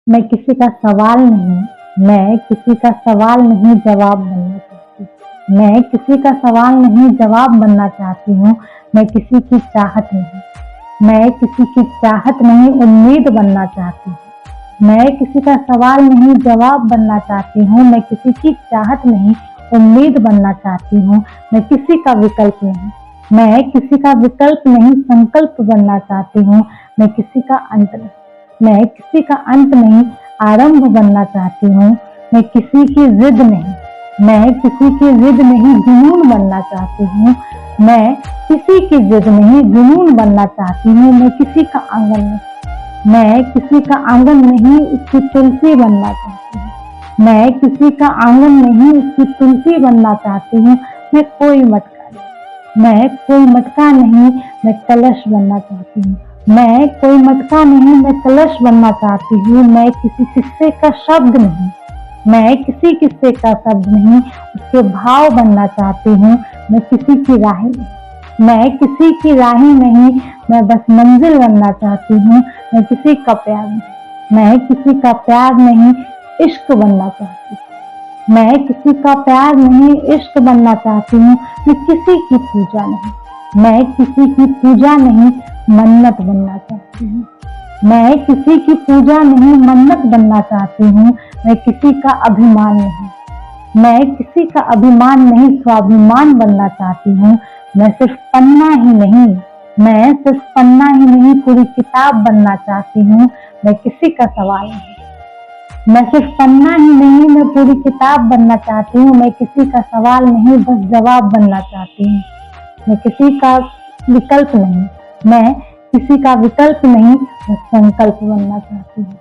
मैं किसी का सवाल नहीं, मैं किसी का सवाल नहीं जवाब बनना चाहती। मैं किसी का सवाल नहीं जवाब बनना चाहती हूँ, मैं किसी की चाहत नहीं। मैं किसी की चाहत नहीं उम्मीद बनना चाहती हूँ। मैं किसी का सवाल नहीं जवाब बनना चाहती हूँ, मैं किसी की चाहत नहीं उम्मीद बनना चाहती हूँ। मैं किसी का विकल्प नहीं, मैं किसी का विकल्प नहीं संकल्प बनना चाहती हूँ। मैं किसी का अंत नहीं, मैं किसी का अंत नहीं आरंभ बनना चाहती हूँ। मैं किसी की जिद नहीं, मैं किसी की जिद नहीं जुनून बनना चाहती हूँ। मैं किसी की जिद नहीं जुनून बनना चाहती हूँ। मैं किसी का आंगन नहीं, मैं किसी का आंगन नहीं उसकी तुलसी बनना चाहती हूँ। मैं किसी का आंगन नहीं उसकी तुलसी बनना चाहती हूँ। मैं कोई मटका नहीं, मैं कोई मटका नहीं, मैं कलश बनना चाहती हूँ। मैं कोई मटका नहीं, मैं कलश बनना चाहती हूँ। मैं किसी किस्से का शब्द नहीं, मैं किसी किस्से का शब्द नहीं उसके भाव बनना चाहती हूँ। मैं किसी की राही नहीं, मैं किसी की राही नहीं, मैं बस मंजिल बनना चाहती हूँ। मैं किसी का प्यार नहीं, मैं किसी का प्यार नहीं इश्क बनना चाहती हूँ। मैं किसी का प्यार नहीं इश्क बनना चाहती हूँ। मैं किसी की पूजा नहीं, मैं किसी की पूजा नहीं मन्नत बनना चाहती हूँ। मैं किसी की पूजा नहीं मन्नत बनना चाहती हूँ। मैं किसी का अभिमान नहीं, मैं किसी का अभिमान नहीं स्वाभिमान बनना चाहती हूँ। मैं सिर्फ पन्ना ही नहीं, मैं सिर्फ पन्ना ही नहीं पूरी किताब बनना चाहती हूँ। मैं किसी का सवाल नहीं, मैं सिर्फ पन्ना ही नहीं मैं पूरी किताब बनना चाहती हूँ। मैं किसी का सवाल नहीं बस जवाब बनना चाहती हूँ। मैं किसी का विकल्प नहीं, मैं किसी का विकल्प नहीं बस संकल्प बनना चाहती हूँ।